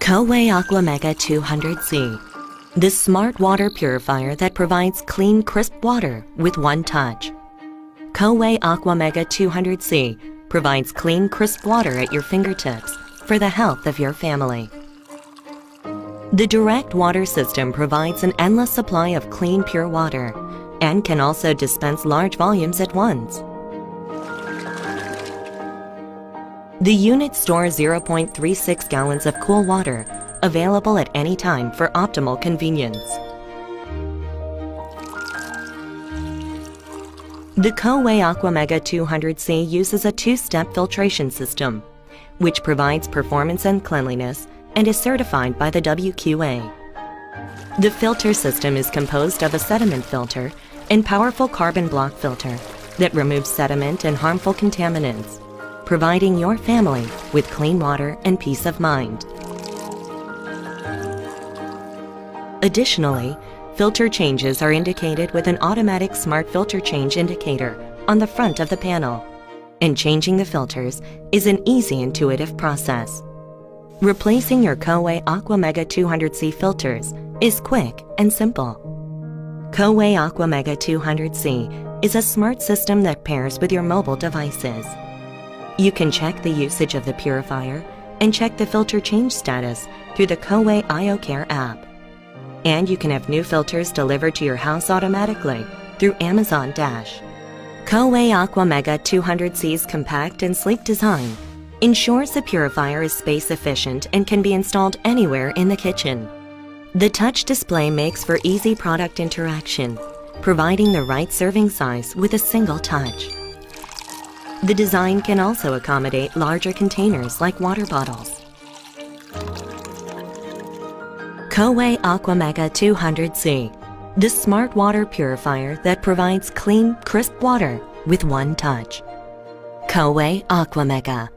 Coway Aquamega 200C, the smart water purifier that provides clean, crisp water with one touch. Coway Aquamega 200C provides clean, crisp water at your fingertips for the health of your family. The direct water system provides an endless supply of clean, pure water and can also dispense large volumes at once. The unit stores 0.36 gallons of cool water, available at any time for optimal convenience. The Coway Aquamega 200C uses a two-step filtration system, which provides performance and cleanliness and is certified by the WQA. The filter system is composed of a sediment filter and powerful carbon block filter that removes sediment and harmful contaminants, providing your family with clean water and peace of mind. Additionally, filter changes are indicated with an automatic smart filter change indicator on the front of the panel, and changing the filters is an easy, intuitive process. Replacing your Coway Aquamega 200C filters is quick and simple. Coway Aquamega 200C is a smart system that pairs with your mobile devices. You can check the usage of the purifier and check the filter change status through the Coway Io-Care app. And you can have new filters delivered to your house automatically through Amazon Dash. Coway Aquamega 200C's compact and sleek design ensures the purifier is space efficient and can be installed anywhere in the kitchen. The touch display makes for easy product interaction, providing the right serving size with a single touch. The design can also accommodate larger containers like water bottles. Coway Aquamega 200C, the smart water purifier that provides clean, crisp water with one touch. Coway Aquamega.